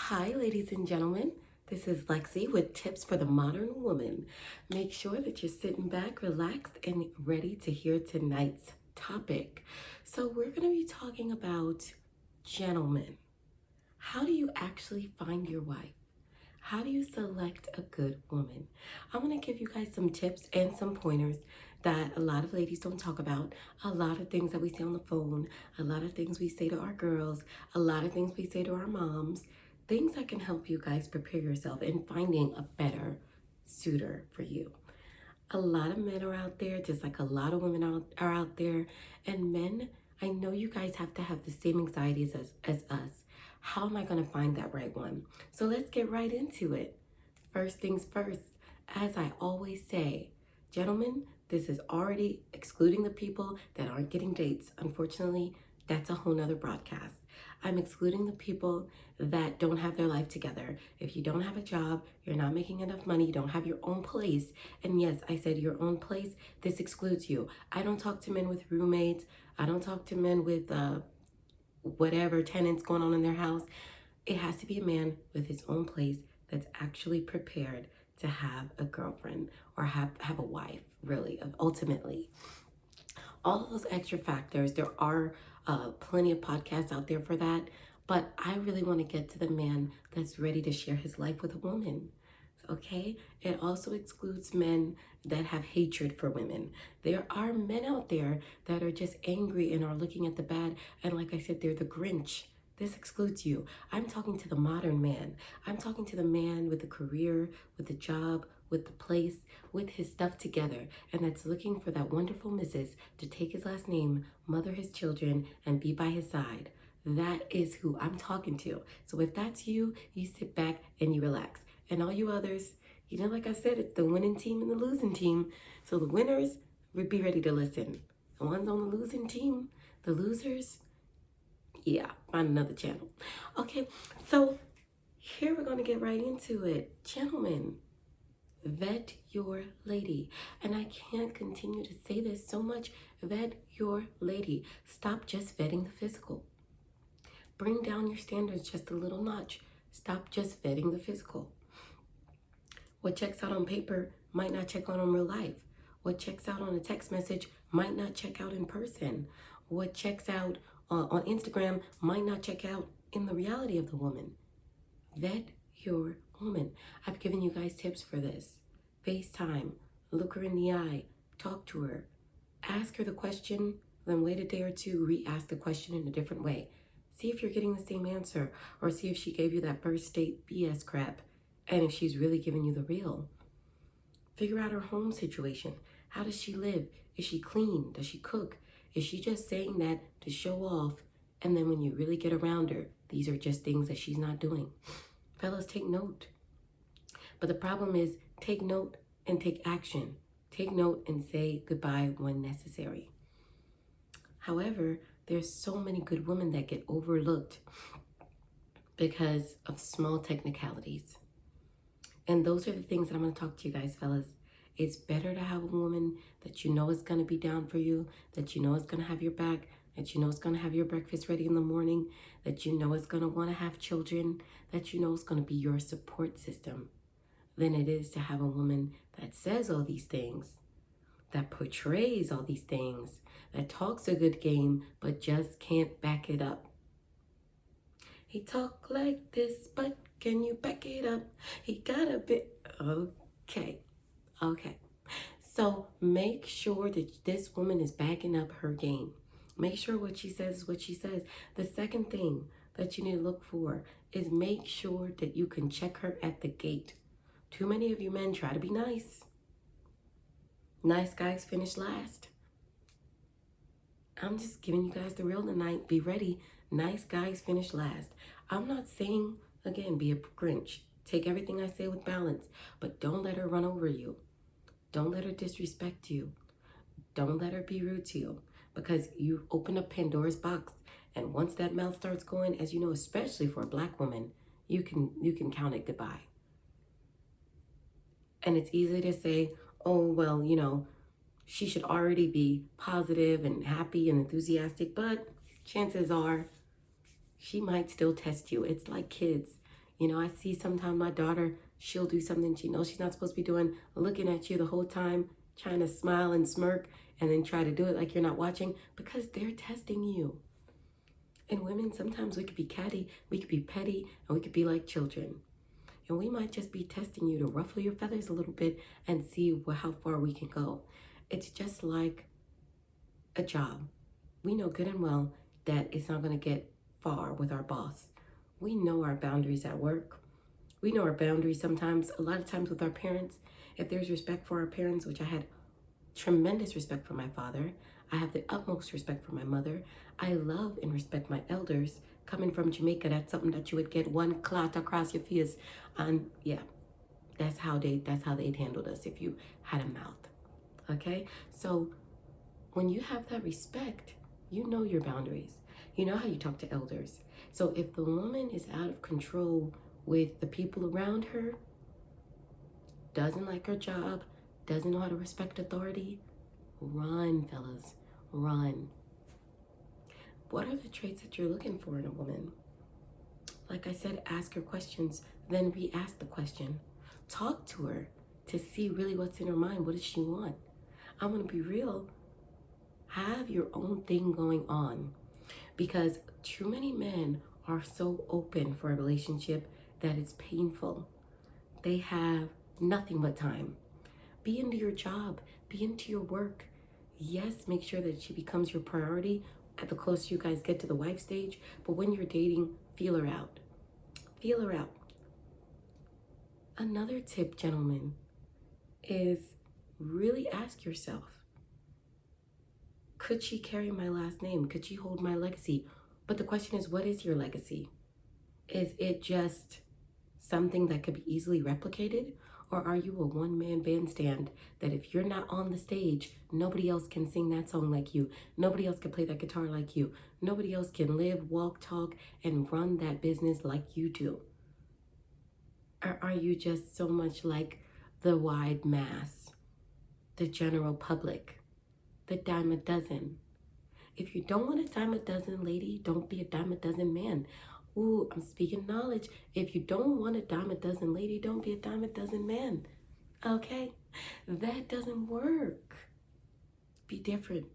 Hi, ladies and gentlemen. This is Lexi with tips for the modern woman. Make sure that you're sitting back, relaxed, and ready to hear tonight's topic. So, we're going to be talking about gentlemen. How do you actually find your wife? How do you select a good woman? I'm going to give you guys some tips and some pointers that a lot of ladies don't talk about. A lot of things that we say on the phone, a lot of things we say to our girls, a lot of things we say to our moms. Things that can help you guys prepare yourself in finding a better suitor for you. A lot of men are out there, just like a lot of women are out there. And men, I know you guys have to have the same anxieties as us. How am I going to find that right one? So let's get right into it. First things first, as I always say, gentlemen, this is already excluding the people that aren't getting dates. Unfortunately, that's a whole nother broadcast. I'm excluding the people that don't have their life together. If you don't have a job, you're not making enough money, you don't have your own place. And yes, I said your own place, this excludes you. I don't talk to men with roommates. I don't talk to men with whatever tenants going on in their house. It has to be a man with his own place that's actually prepared to have a girlfriend or have a wife, really, ultimately. All of those extra factors, there are plenty of podcasts out there for that, but I really want to get to the man that's ready to share his life with a woman. Okay, it also excludes men that have hatred for women. There are men out there that are just angry and are looking at the bad, and like I said, they're the Grinch. This excludes you. I'm talking to the modern man. I'm talking to the man with a career, with a job, with the place, with his stuff together, and that's looking for that wonderful missus to take his last name, mother his children, and be by his side. That is who I'm talking to. So if that's you, you sit back and you relax. And all you others, you know, like I said, it's the winning team and the losing team. So the winners would be ready to listen. The ones on the losing team, the losers, yeah, find another channel. Okay, so here we're going to get right into it. Gentlemen, vet your lady. And I can't continue to say this so much. Vet your lady. Stop just vetting the physical. Bring down your standards just a little notch. Stop just vetting the physical. What checks out on paper might not check out in real life. What checks out on a text message might not check out in person. What checks out on Instagram might not check out in the reality of the woman. Vet your woman. I've given you guys tips for this. FaceTime, look her in the eye, talk to her, ask her the question, then wait a day or two, re-ask the question in a different way. See if you're getting the same answer, or see if she gave you that first date BS crap, and if she's really giving you the real. Figure out her home situation. How does she live? Is she clean? Does she cook? Is she just saying that to show off? And then when you really get around her, these are just things that she's not doing. Fellas, take note. But the problem is, take note and take action. Take note and say goodbye when necessary. However, there's so many good women that get overlooked because of small technicalities. And those are the things that I'm going to talk to you guys, fellas. It's better to have a woman that you know is going to be down for you, that you know is going to have your back, that you know is going to have your breakfast ready in the morning, that you know is going to want to have children, that you know is going to be your support system, than it is to have a woman that says all these things, that portrays all these things, that talks a good game, but just can't back it up. He talk like this, but can you back it up? He got a bit, okay. So make sure that this woman is backing up her game. Make sure what she says is what she says. The second thing that you need to look for is make sure that you can check her at the gate. Too many of you men try to be nice. Nice guys finish last. I'm just giving you guys the real tonight. Be ready. Nice guys finish last. I'm not saying, again, be a Grinch. Take everything I say with balance, but don't let her run over you. Don't let her disrespect you. Don't let her be rude to you, because you open up Pandora's box. And once that mouth starts going, as you know, especially for a black woman, you can count it goodbye. And it's easy to say, oh, well, you know, she should already be positive and happy and enthusiastic, but chances are she might still test you. It's like kids. You know, I see sometimes my daughter, she'll do something she knows she's not supposed to be doing, looking at you the whole time, trying to smile and smirk, and then try to do it like you're not watching because they're testing you. And women, sometimes we could be catty, we could be petty, and we could be like children. And we might just be testing you to ruffle your feathers a little bit and see how far we can go. It's just like a job. We know good and well that it's not going to get far with our boss. We know our boundaries at work. We know our boundaries sometimes, a lot of times with our parents. If there's respect for our parents, which I had tremendous respect for my father, I have the utmost respect for my mother. I love and respect my elders. Coming from Jamaica, that's something that you would get one clot across your face. And yeah, that's how they'd handled us if you had a mouth. Okay? So when you have that respect, you know your boundaries. You know how you talk to elders. So if the woman is out of control with the people around her, doesn't like her job, doesn't know how to respect authority, run, fellas, run. What are the traits that you're looking for in a woman? Like I said, ask her questions, then re-ask the question. Talk to her to see really what's in her mind. What does she want? I'm going to be real. Have your own thing going on, because too many men are so open for a relationship that it's painful. They have nothing but time. Be into your job, be into your work. Yes, make sure that she becomes your priority at the closer you guys get to the wife stage, but when you're dating, feel her out. Feel her out. Another tip, gentlemen, is really ask yourself, could she carry my last name? Could she hold my legacy? But the question is, what is your legacy? Is it just something that could be easily replicated? Or are you a one-man bandstand that if you're not on the stage, nobody else can sing that song like you. Nobody else can play that guitar like you. Nobody else can live, walk, talk, and run that business like you do. Or are you just so much like the wide mass, the general public, the dime a dozen? If you don't want a dime a dozen lady, don't be a dime a dozen man. Ooh, I'm speaking knowledge. If you don't want a dime a dozen lady, don't be a dime a dozen man. Okay? That doesn't work. Be different.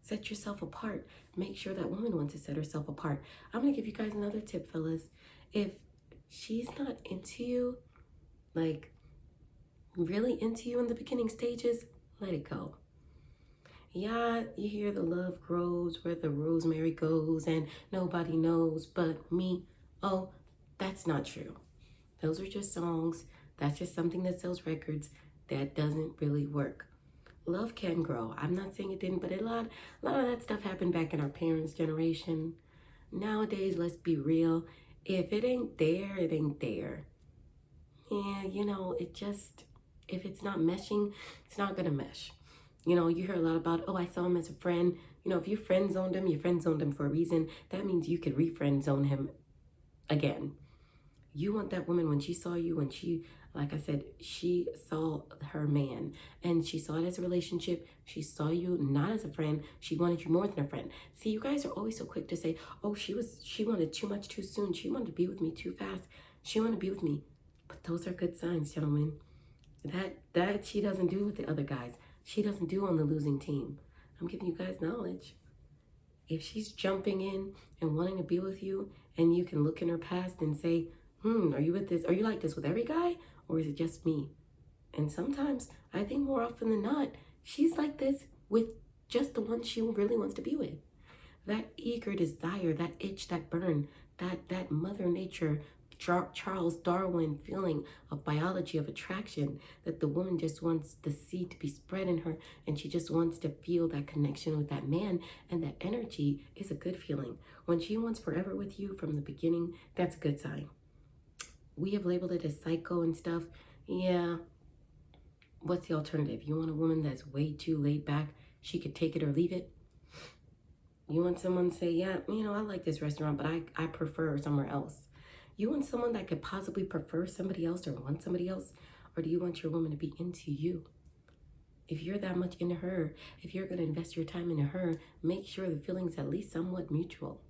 Set yourself apart. Make sure that woman wants to set herself apart. I'm going to give you guys another tip, fellas. If she's not into you, like really into you in the beginning stages, let it go. Yeah, you hear the love grows where the rosemary goes and nobody knows but me. Oh, that's not true. Those are just songs. That's just something that sells records. That doesn't really work. Love can grow. I'm not saying it didn't, but a lot of that stuff happened back in our parents' generation. Nowadays, let's be real. If it ain't there, it ain't there. Yeah, you know, if it's not meshing, it's not gonna mesh. You know, you hear a lot about, oh, I saw him as a friend. You know, if you friend zoned him, you friend zoned him for a reason. That means you could re-friend zone him again. You want that woman when she saw you, when she, like I said, she saw her man and she saw it as a relationship. She saw you not as a friend. She wanted you more than a friend. See, you guys are always so quick to say, oh, she wanted too much too soon. She wanted to be with me too fast. She wanted to be with me. But those are good signs, gentlemen. That she doesn't do with the other guys. She doesn't do on the losing team. I'm giving you guys knowledge. If she's jumping in and wanting to be with you, and you can look in her past and say, are you with this? Are you like this with every guy? Or is it just me? And sometimes, I think more often than not, she's like this with just the one she really wants to be with. That eager desire, that itch, that burn, that Mother Nature, Charles Darwin feeling of biology of attraction, that the woman just wants the seed to be spread in her and she just wants to feel that connection with that man, and that energy is a good feeling. When she wants forever with you from the beginning, that's a good sign. We have labeled it as psycho and stuff. Yeah. What's the alternative? You want a woman that's way too laid back? She could take it or leave it. You want someone to say, yeah, you know, I like this restaurant, but I prefer somewhere else. You want someone that could possibly prefer somebody else or want somebody else? Or do you want your woman to be into you? If you're that much into her, if you're going to invest your time into her, make sure the feeling's at least somewhat mutual.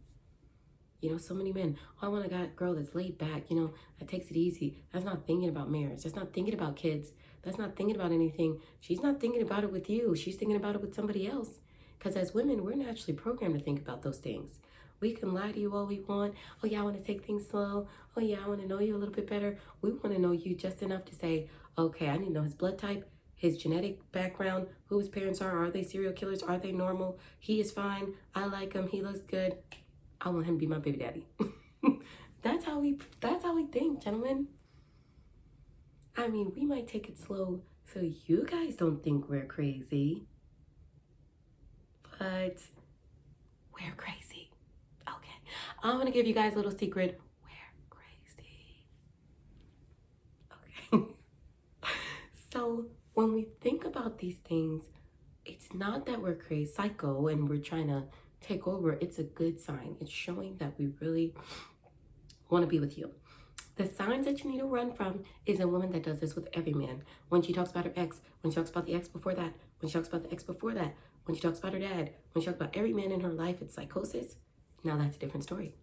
You know, so many men, oh, I want a girl that's laid back, that takes it easy. That's not thinking about marriage. That's not thinking about kids. That's not thinking about anything. She's not thinking about it with you. She's thinking about it with somebody else. Because as women, we're naturally programmed to think about those things. We can lie to you all we want. Oh, yeah, I want to take things slow. Oh, yeah, I want to know you a little bit better. We want to know you just enough to say, okay, I need to know his blood type, his genetic background, who his parents are. Are they serial killers? Are they normal? He is fine. I like him. He looks good. I want him to be my baby daddy. That's how we think, gentlemen. I mean, we might take it slow so you guys don't think we're crazy, but we're crazy. Okay. I'm gonna give you guys a little secret. We're crazy. Okay. So when we think about these things, it's not that we're crazy psycho and we're trying to take over. It's a good sign. It's showing that we really want to be with you. The signs that you need to run from is a woman that does this with every man. When she talks about her ex, when she talks about the ex before that, when she talks about the ex before that, when she talks about her dad, when she talks about every man in her life, it's psychosis. Now that's a different story.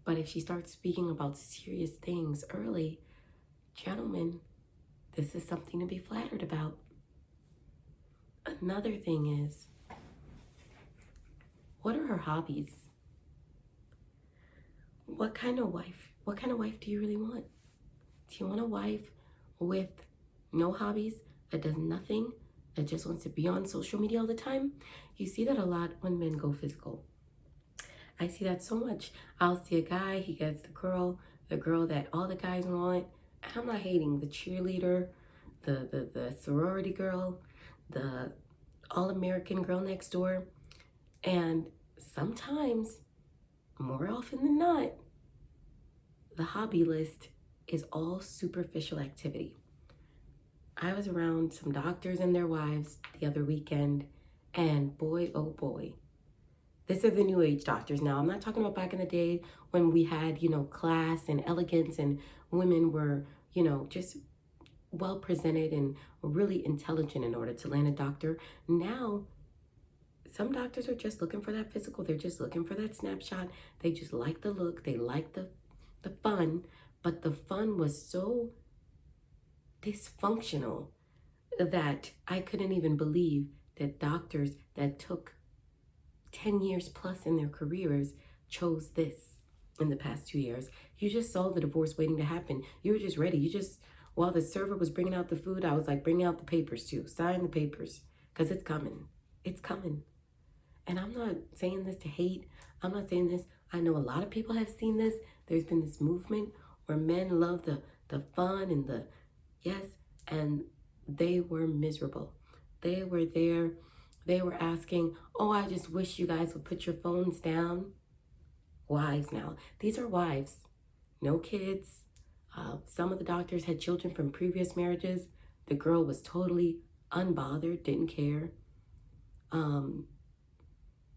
But if she starts speaking about serious things early, gentlemen, this is something to be flattered about. Another thing is, what are her hobbies? What kind of wife do you really want? Do you want a wife with no hobbies, that does nothing, that just wants to be on social media all the time? You see that a lot when men go physical. I see that so much. I'll see a guy, he gets the girl that all the guys want. And I'm not hating the cheerleader, the sorority girl, the all-American girl next door. And sometimes, more often than not, the hobby list is all superficial activity. I was around some doctors and their wives the other weekend, and boy, oh boy, this are the new age doctors now. I'm not talking about back in the day when we had, class and elegance and women were, just well presented and really intelligent in order to land a doctor. Now, some doctors are just looking for that physical. They're just looking for that snapshot. They just like the look. They like the fun, but the fun was so dysfunctional that I couldn't even believe that doctors that took 10 years plus in their careers chose this in the past 2 years. You just saw the divorce waiting to happen. You were just ready. While the server was bringing out the food, I was like, bring out the papers too. Sign the papers, because it's coming. It's coming. And I'm not saying this to hate. I'm not saying this. I know a lot of people have seen this. There's been this movement where men love the fun and the yes, and they were miserable. They were there. They were asking, oh, I just wish you guys would put your phones down. Wives now. These are wives. No kids. Some of the doctors had children from previous marriages. The girl was totally unbothered, didn't care.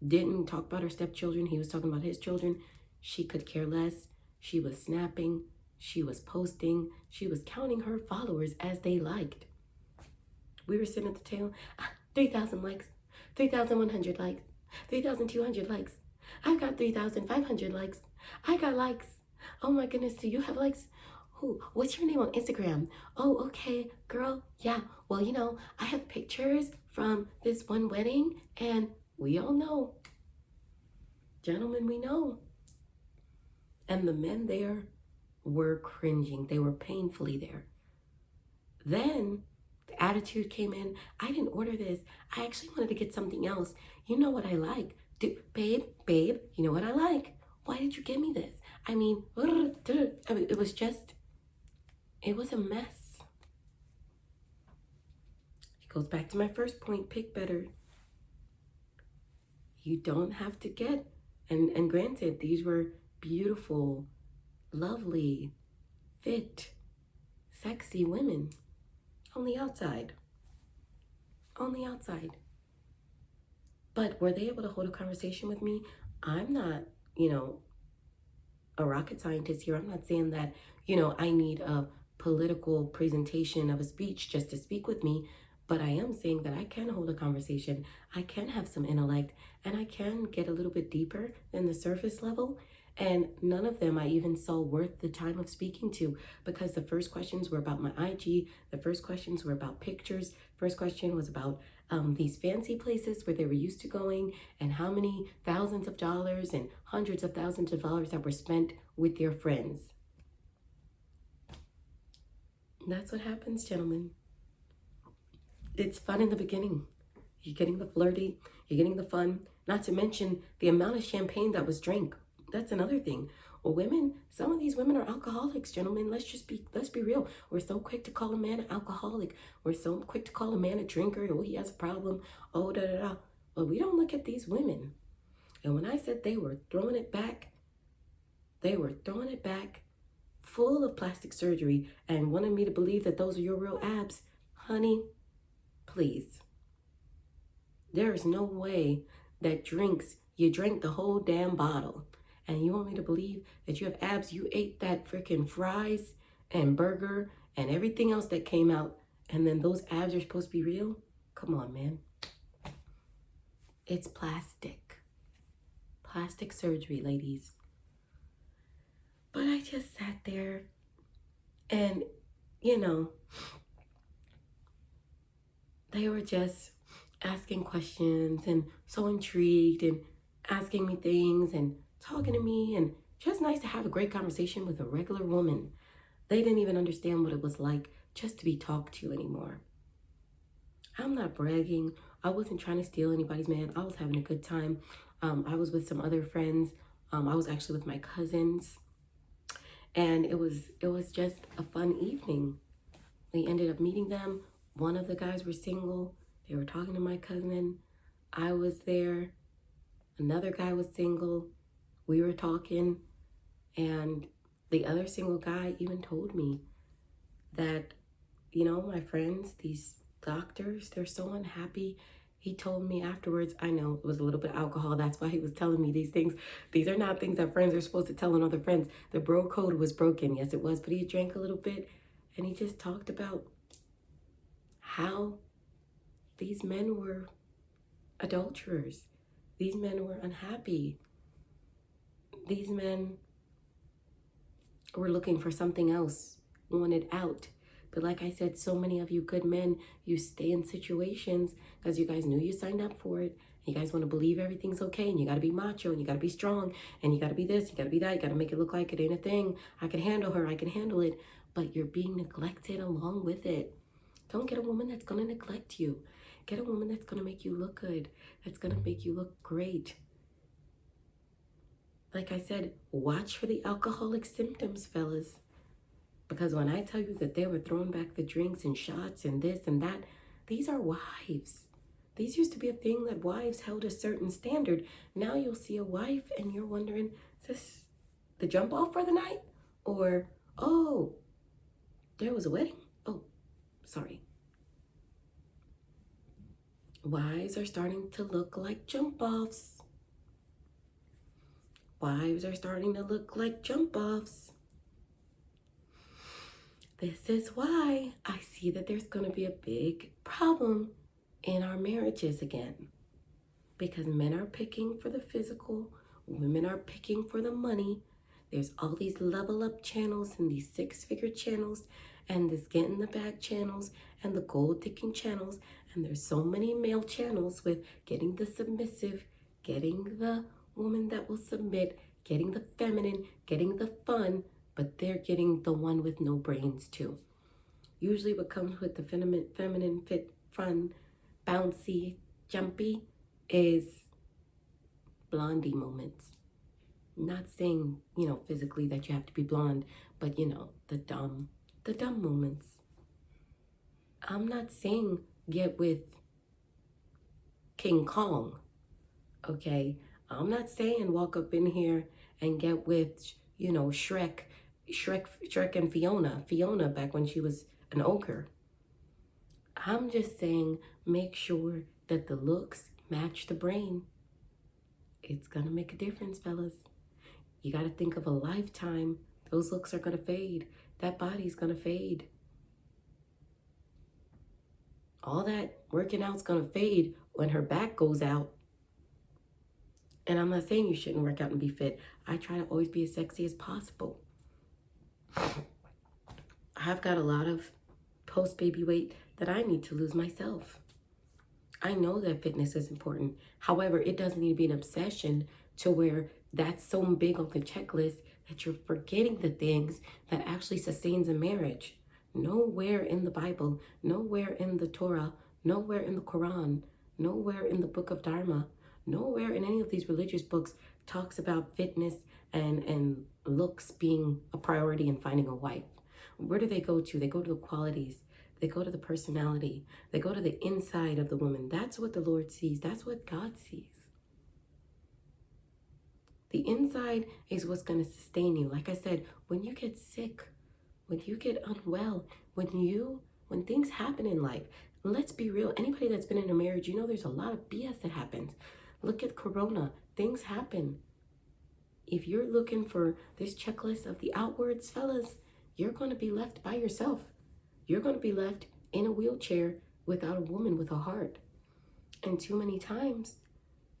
Didn't talk about her stepchildren. He was talking about his children. She could care less. She was snapping. She was posting. She was counting her followers as they liked. We were sitting at the table. 3,000 likes. 3,100 likes. 3,200 likes. I've got 3,500 likes. I got likes. Oh my goodness, do you have likes? Who? What's your name on Instagram? Oh, okay, girl. Yeah, well, I have pictures from this one wedding, and we all know. Gentlemen, we know. And the men there were cringing. They were painfully there. Then the attitude came in. I didn't order this. I actually wanted to get something else. You know what I like. Babe, you know what I like. Why did you give me this? I mean, it was a mess. It goes back to my first point, pick better. You don't have to get, and granted, these were beautiful, lovely, fit, sexy women on the outside. On the outside. But were they able to hold a conversation with me? I'm not, a rocket scientist here. I'm not saying that, I need a political presentation of a speech just to speak with me. But I am saying that I can hold a conversation, I can have some intellect, and I can get a little bit deeper than the surface level. And none of them I even saw worth the time of speaking to, because the first questions were about my IG, the first questions were about pictures, first question was about these fancy places where they were used to going, and how many thousands of dollars and hundreds of thousands of dollars that were spent with their friends. And that's what happens, gentlemen. It's fun in the beginning. You're getting the flirty, you're getting the fun, not to mention the amount of champagne that was drank. That's another thing. Well, women, some of these women are alcoholics, gentlemen. Let's be real. We're so quick to call a man an alcoholic. We're so quick to call a man a drinker. Oh, he has a problem. Oh, da da da. But we don't look at these women. And when I said they were throwing it back, they were throwing it back full of plastic surgery and wanted me to believe that those are your real abs. Honey, please. There is no way that you drank the whole damn bottle and you want me to believe that you have abs. You ate that freaking fries and burger and everything else that came out, and then those abs are supposed to be real? Come on, man. It's plastic. Plastic surgery, ladies. But I just sat there and, they were just asking questions and so intrigued and asking me things and talking to me, and just nice to have a great conversation with a regular woman. They didn't even understand what it was like just to be talked to anymore. I'm not bragging. I wasn't trying to steal anybody's man. I was having a good time. I was with some other friends. I was actually with my cousins, and it was just a fun evening. We ended up meeting them. One of the guys were single. They were talking to my cousin. I was there. Another guy was single. We were talking. And the other single guy even told me that, my friends, these doctors, they're so unhappy. He told me afterwards, I know it was a little bit of alcohol. That's why he was telling me these things. These are not things that friends are supposed to tell other friends. The bro code was broken. Yes, it was. But he drank a little bit. And he just talked about how these men were adulterers. These men were unhappy. These men were looking for something else, wanted out. But like I said, so many of you good men, you stay in situations because you guys knew you signed up for it. You guys want to believe everything's okay, and you got to be macho, and you got to be strong, and you got to be this, you got to be that, you got to make it look like it ain't a thing. I can handle her, I can handle it. But you're being neglected along with it. Don't get a woman that's going to neglect you. Get a woman that's going to make you look good, that's going to make you look great. Like I said, watch for the alcoholic symptoms, fellas. Because when I tell you that they were throwing back the drinks and shots and this and that, these are wives. These used to be a thing that wives held a certain standard. Now you'll see a wife and you're wondering, is this the jump off for the night? Or, oh, there was a wedding? Oh, sorry. Wives are starting to look like jump offs. Wives are starting to look like jump offs. This is why I see that there's going to be a big problem in our marriages again. Because men are picking for the physical, women are picking for the money. There's all these level up channels and these 6-figure channels and this get in the bag channels and the gold ticking channels. And there's so many male channels with getting the submissive, getting the woman that will submit, getting the feminine, getting the fun, but they're getting the one with no brains too. Usually what comes with the feminine, fit, fun, bouncy, jumpy is blondie moments. Not saying, physically that you have to be blonde, but the dumb moments. I'm not saying get with King Kong, okay? I'm not saying walk up in here and get with, Shrek and Fiona back when she was an ogre. I'm just saying make sure that the looks match the brain. It's gonna make a difference, fellas. You gotta think of a lifetime. Those looks are gonna fade. That body's gonna fade. All that working out's going to fade when her back goes out. And I'm not saying you shouldn't work out and be fit. I try to always be as sexy as possible. I've got a lot of post-baby weight that I need to lose myself. I know that fitness is important. However, it doesn't need to be an obsession to where that's so big on the checklist that you're forgetting the things that actually sustains a marriage. Nowhere in the Bible, nowhere in the Torah, nowhere in the Quran, nowhere in the book of Dharma, nowhere in any of these religious books talks about fitness and looks being a priority in finding a wife. Where do they go to? They go to the qualities. They go to the personality. They go to the inside of the woman. That's what the Lord sees. That's what God sees. The inside is what's going to sustain you. Like I said, when you get sick, when you get unwell, when things happen in life, let's be real. Anybody that's been in a marriage, you know there's a lot of BS that happens. Look at Corona. Things happen. If you're looking for this checklist of the outwards, fellas, you're going to be left by yourself. You're going to be left in a wheelchair without a woman with a heart. And too many times,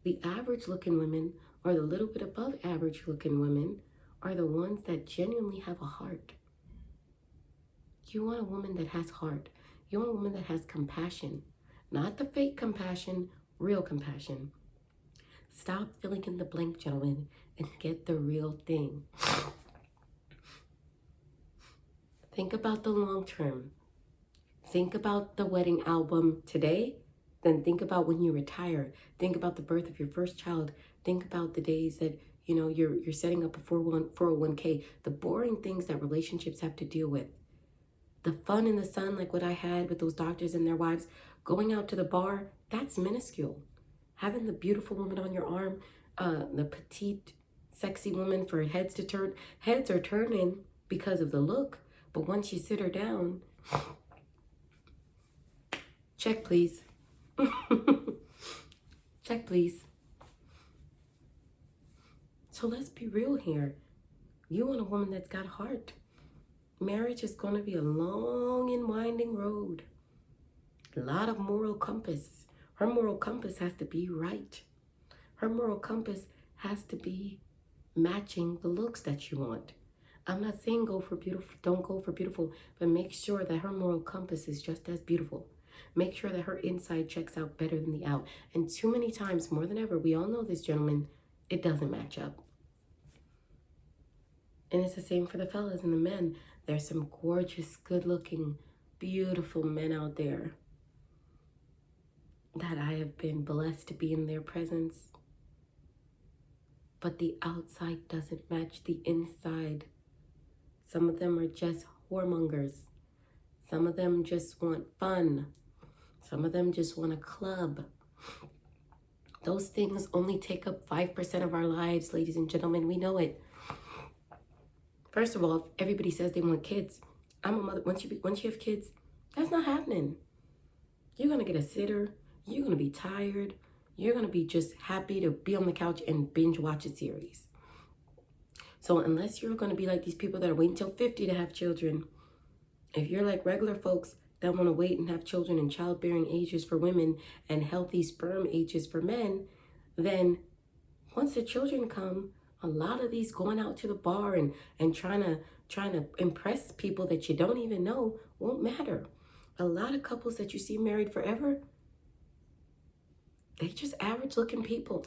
the average looking women or the little bit above average looking women are the ones that genuinely have a heart. You want a woman that has heart. You want a woman that has compassion. Not the fake compassion, real compassion. Stop filling in the blank, gentlemen, and get the real thing. Think about the long term. Think about the wedding album today, then think about when you retire. Think about the birth of your first child. Think about the days that, you're setting up a 401k, the boring things that relationships have to deal with. The fun in the sun, like what I had with those doctors and their wives, going out to the bar, that's minuscule. Having the beautiful woman on your arm, the petite, sexy woman for heads to turn. Heads are turning because of the look, but once you sit her down, check, please. Check, please. So let's be real here. You want a woman that's got heart. Marriage is going to be a long and winding road. A lot of moral compass. Her moral compass has to be right. Her moral compass has to be matching the looks that you want. I'm not saying don't go for beautiful, but make sure that her moral compass is just as beautiful. Make sure that her inside checks out better than the out. And too many times, more than ever, we all know this, gentlemen, it doesn't match up. And it's the same for the fellas and the men. There's some gorgeous, good-looking, beautiful men out there that I have been blessed to be in their presence. But the outside doesn't match the inside. Some of them are just whoremongers. Some of them just want fun. Some of them just want a club. Those things only take up 5% of our lives, ladies and gentlemen. We know it. First of all, everybody says they want kids. I'm a mother. Once you have kids, that's not happening. You're going to get a sitter. You're going to be tired. You're going to be just happy to be on the couch and binge watch a series. So unless you're going to be like these people that are waiting until 50 to have children, if you're like regular folks that want to wait and have children in childbearing ages for women and healthy sperm ages for men, then once the children come, a lot of these going out to the bar and trying to impress people that you don't even know won't matter. A lot of couples that you see married forever, they just average looking people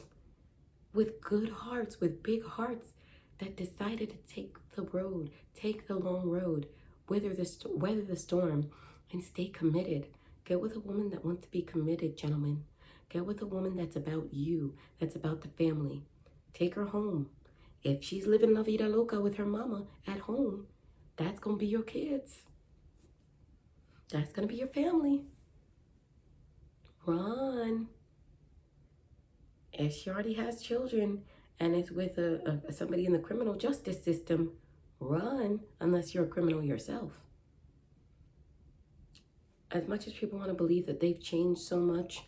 with good hearts, with big hearts that decided to take the long road, weather the storm, and stay committed. Get with a woman that wants to be committed, gentlemen. Get with a woman that's about you, that's about the family. Take her home. If she's living la vida loca with her mama at home, that's going to be your kids. That's going to be your family. Run. If she already has children and is with somebody in the criminal justice system, run unless you're a criminal yourself. As much as people want to believe that they've changed so much,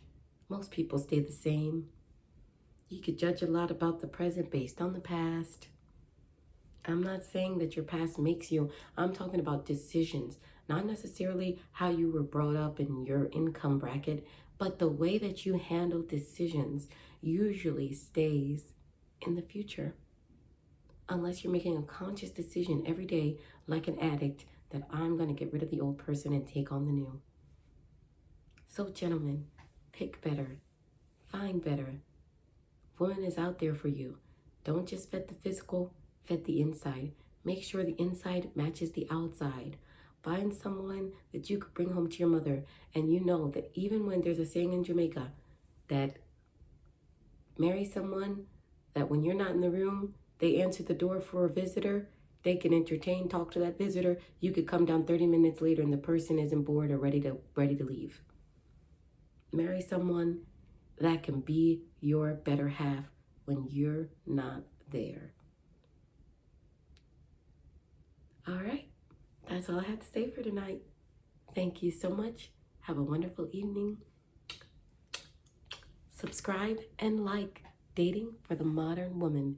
most people stay the same. You could judge a lot about the present based on the past. I'm not saying that your past makes you. I'm talking about decisions. not necessarily how you were brought up in your income bracket, but the way that you handle decisions usually stays in the future. Unless you're making a conscious decision every day, like an addict, that I'm going to get rid of the old person and take on the new. So, gentlemen, pick better, find better. Woman is out there for you. Don't just vet the physical, vet the inside. Make sure the inside matches the outside. Find someone that you could bring home to your mother. And you know that even when there's a saying in Jamaica that marry someone that when you're not in the room, they answer the door for a visitor, they can entertain, talk to that visitor. You could come down 30 minutes later and the person isn't bored or ready to leave. Marry someone that can be your better half when you're not there. All right, that's all I have to say for tonight. Thank you so much. Have a wonderful evening. Subscribe and like Dating for the Modern Woman.